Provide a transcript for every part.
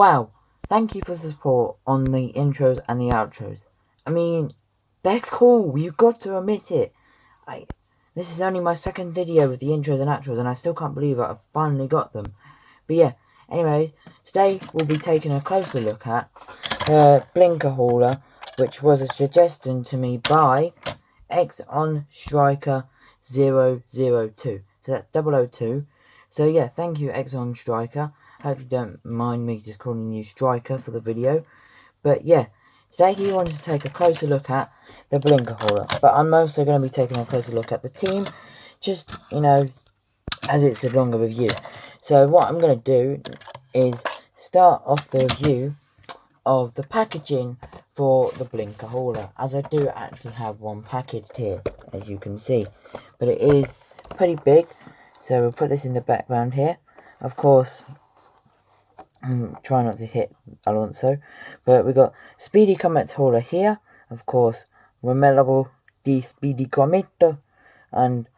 Wow, thank you for the support on the intros and the outros. I mean, that's cool, you've got to admit it. This is only my second video with the intros and outros, and I still can't believe that I've finally got them. But yeah, anyways, today we'll be taking a closer look at the Blinkr Hauler, which was a suggestion to me by XonStriker002. So that's 002. So yeah, thank you XonStriker. Hope you don't mind me just calling you Striker for the video. But yeah, today he wanted to take a closer look at the Blinkr Hauler. But I'm also going to be taking a closer look at the team, just, you know, as it's a longer review. So what I'm going to do is start off the review of the packaging for the Blinkr Hauler, as I do actually have one packaged here, as you can see. But it is pretty big, so we'll put this in the background here. Of course, try not to hit Alonso, but we got Speedy Commet Hauler here, of course, Romelo di Speedy Commet, and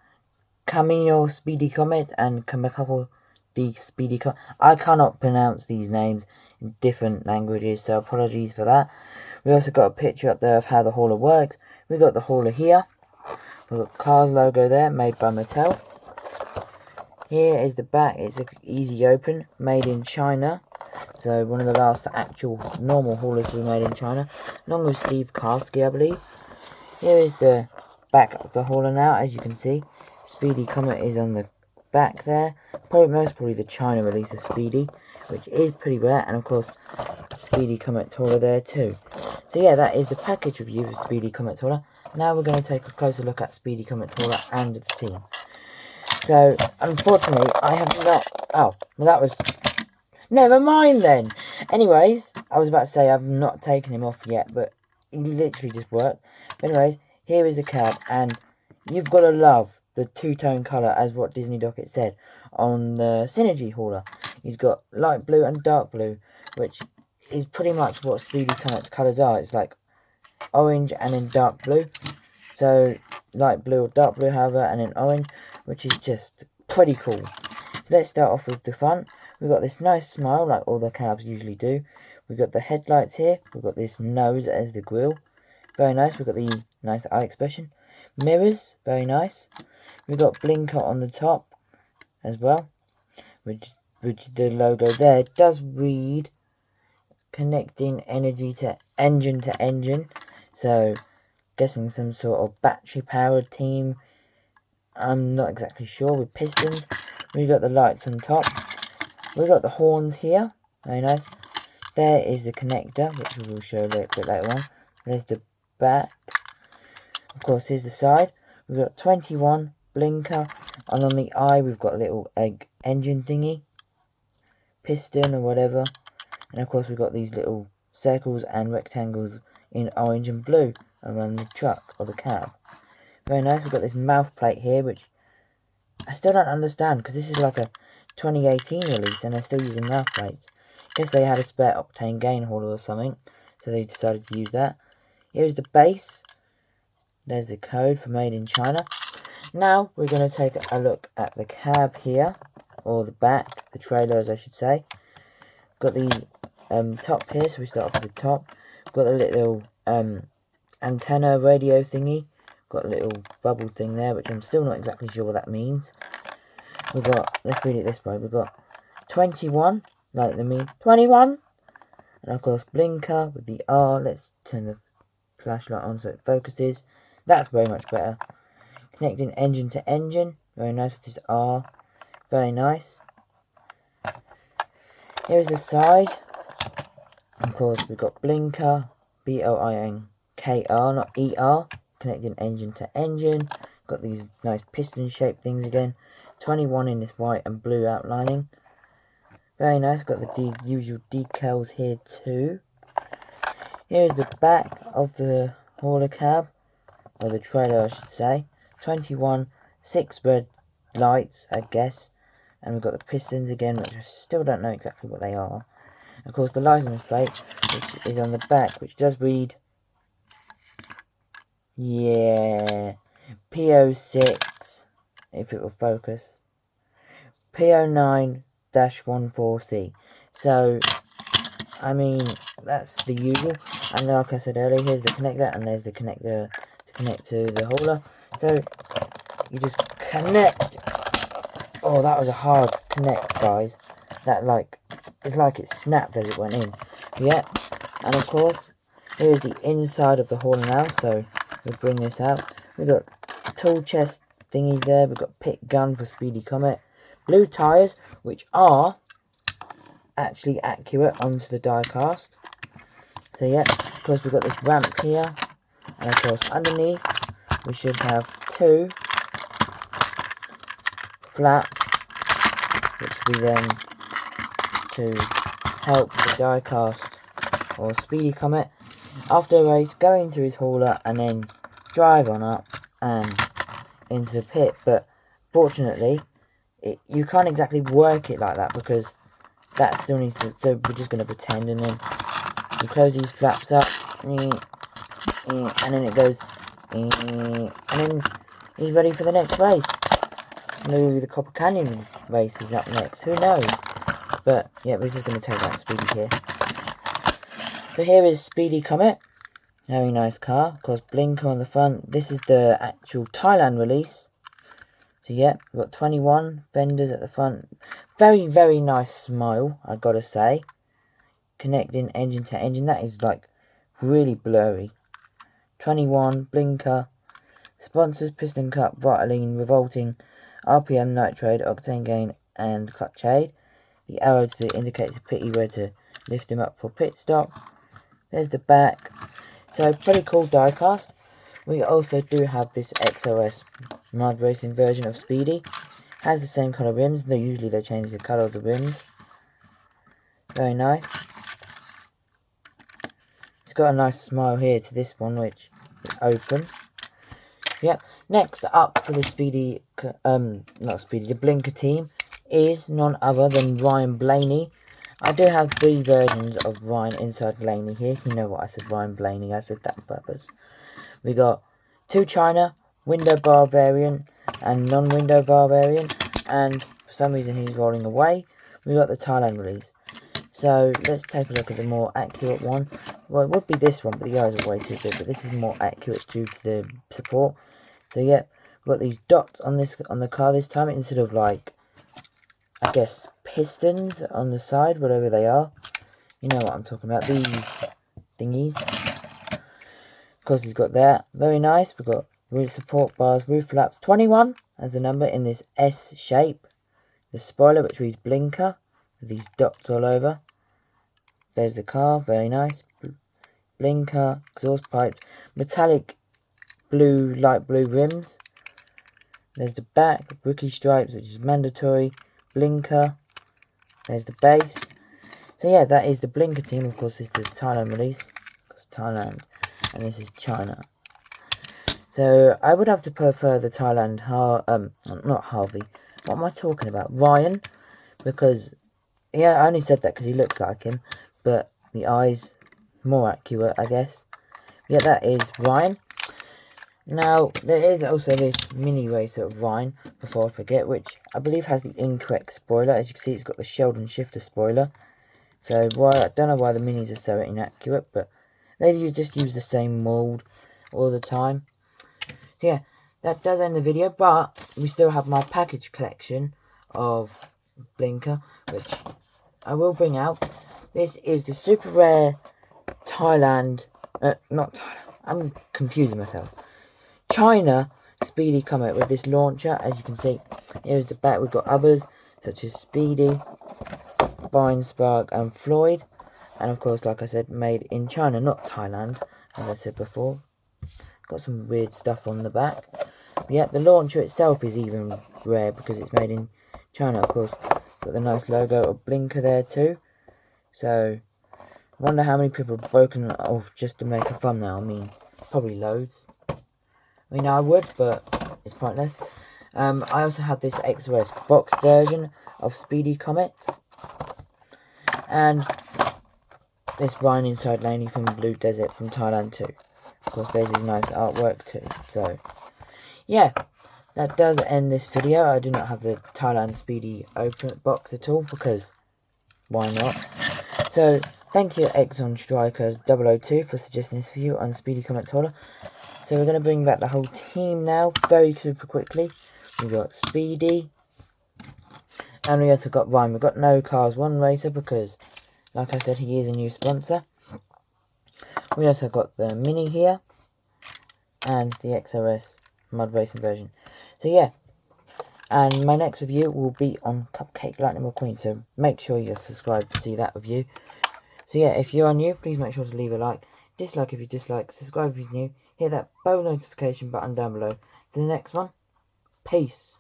Camino Speedy Commet, and Camino di Speedy Commet. I cannot pronounce these names in different languages, so apologies for that. We also got a picture up there of how the hauler works. We got the hauler here. We've got Cars logo there, made by Mattel. Here is the back. It's an easy open, made in China. So one of the last actual normal haulers to be made in China, along with Steve Karski, I believe. Here is the back of the hauler now, as you can see. Speedy Commet is on the back there. Most probably the China release of Speedy, which is pretty rare, and of course Speedy Commet Hauler there too. So yeah, that is the package review of Speedy Commet Hauler. Now we're going to take a closer look at Speedy Commet Hauler and the team. So unfortunately I have not... Oh, well that was... Never mind then! Anyways, I was about to say I've not taken him off yet, but he literally just worked. But anyways, here is the cab, and you've got to love the two-tone colour, as what Disney Docket said on the Synergy Hauler. He's got light blue and dark blue, which is pretty much what Speedy Commet's colours are. It's like orange and then dark blue. So light blue or dark blue, however, and then orange, which is just pretty cool. So let's start off with the front. We've got this nice smile, like all the cabs usually do. We've got the headlights here. We've got this nose as the grille. Very nice. We've got the nice eye expression. Mirrors, very nice. We've got Blinkr on the top as well, which the logo there does read connecting energy to engine. So, guessing some sort of battery powered team. I'm not exactly sure. With pistons. We've got the lights on top. We've got the horns here. Very nice. There is the connector, which we will show a little bit later on. There's the back. Of course, here's the side. We've got 21 Blinkr, and on the eye we've got a little egg engine thingy, piston or whatever, and of course we've got these little circles and rectangles in orange and blue around the truck or the cab. Very nice. We've got this mouth plate here, which I still don't understand, because this is like a 2018 release and they're still using mouth plates. Guess they had a spare octane gain hauler or something, so they decided to use that. Here's the base. There's the code for made in China. Now we're going to take a look at the cab here, or the back, the trailer as I should say. Got the top here, so we start off with the top. Got the little antenna radio thingy. Got a little bubble thing there, which I'm still not exactly sure what that means. We've got, let's read it this way, we've got 21, like the mean 21, and of course Blinkr with the R. Let's turn the flashlight on so it focuses. That's very much better. Connecting engine to engine, very nice with this R, very nice. Here's the side. Of course we've got Blinkr, B-O-I-N-K-R, not E-R, connecting engine to engine. Got these nice piston shaped things again. 21 in this white and blue outlining. Very nice. Got the usual decals here too. Here's the back of the hauler cab, or the trailer I should say. 21, 6 red lights I guess, and we've got the pistons again, which I still don't know exactly what they are. Of course the license plate, which is on the back, which does read, yeah, PO6, if it will focus, PO9-14C. So I mean, that's the usual. And like I said earlier, here's the connector, and there's the connector to connect to the hauler. So you just connect. Oh, that was a hard connect, guys. That it's like it snapped as it went in. Yeah, and of course, here's the inside of the hauler now. So we'll bring this out. We've got tool chest thingies there. We've got pick gun for Speedy Commet. Blue tyres, which are actually accurate onto the diecast. So yeah, of course we've got this ramp here, and of course underneath we should have 2 flaps, which will be then to help the diecast or Speedy Commet after a race go into his hauler and then drive on up and into the pit. But fortunately, you can't exactly work it like that because that still needs to, so we're just going to pretend, and then you close these flaps up, and then it goes, and then he's ready for the next race. Maybe the Copper Canyon race is up next, who knows? But yeah, we're just going to take out Speedy here. So here is Speedy Commet, very nice car, of course Blinkr on the front. This is the actual Thailand release. So yeah, we've got 21 fenders at the front. Very, very nice smile, I gotta say. Connecting engine to engine, that is like really blurry. 21, Blinkr. Sponsors, piston cup, Vitaline, revolting, RPM, nitrate, octane gain, and clutch aid. The arrow to indicates the pitty where to lift him up for pit stop. There's the back. So pretty cool diecast. We also do have this XOS mud racing version of Speedy. Has the same colour rims, though usually they change the colour of the rims. Very nice. It's got a nice smile here to this one, which is open. Yep. Next up for the the Blinkr team is none other than Ryan Blaney. I do have 3 versions of Ryan inside Blaney here. You know what I said, Ryan Blaney. I said that on purpose. We got 2 China, window bar variant, and non-window bar variant. And for some reason he's rolling away. We got the Thailand release. So let's take a look at the more accurate one. Well, it would be this one, but the eyes are way too big. But this is more accurate due to the support. So yeah, we've got these dots on the car this time instead of like, I guess, pistons on the side, whatever they are. You know what I'm talking about. These thingies. Of course, he's got that. Very nice. We've got roof support bars, roof flaps. 21 as the number in this S shape. The spoiler, which reads Blinkr, with these dots all over. There's the car. Very nice. Blinkr, exhaust pipes, metallic blue, light blue rims. There's the back, rookie stripes, which is mandatory. Blinkr. There's the base. So yeah, that is the Blinkr team. Of course, this is the Thailand release. Of course, Thailand. And this is China. So I would have to prefer the Thailand, not Harvey. What am I talking about? Ryan. Because, yeah, I only said that because he looks like him. But the eyes, more accurate, I guess. Yeah, that is Ryan. Now, there is also this mini racer of Ryan, before I forget, which I believe has the incorrect spoiler. As you can see, it's got the Sheldon shifter spoiler. So, I don't know why the minis are so inaccurate, but they just use the same mould all the time. So, yeah, that does end the video, but we still have my package collection of Blinkr, which I will bring out. This is the super rare Thailand, not Thailand, I'm confusing myself. China Speedy Commet with this launcher. As you can see, here's the back. We've got others such as Speedy, Vine, Spark, and Floyd. And of course, like I said, made in China, not Thailand, as I said before. Got some weird stuff on the back. But yeah, the launcher itself is even rare because it's made in China, of course. Got the nice logo of Blinkr there too. So, I wonder how many people have broken it off just to make a thumbnail. I mean, probably loads. I mean, I would, but it's pointless. I also have this XOS box version of Speedy Commet. And this Ryan inside Blaney from Blue Desert from Thailand too. Of course, there's his nice artwork too. So, yeah, that does end this video. I do not have the Thailand Speedy open box at all because why not? So, thank you Exxon Striker 002 for suggesting this video on Speedy Commet Hauler. So we're going to bring back the whole team now, very super quickly. We've got Speedy, and we also got Ryan. We've got no Cars 1 Racer because, like I said, he is a new sponsor. We also got the Mini here, and the XRS Mud Racing version. So yeah, and my next review will be on Cupcake Lightning McQueen, so make sure you're subscribed to see that review. So yeah, if you are new, please make sure to leave a like, dislike if you dislike, subscribe if you're new, hit that bell notification button down below. To the next one, peace.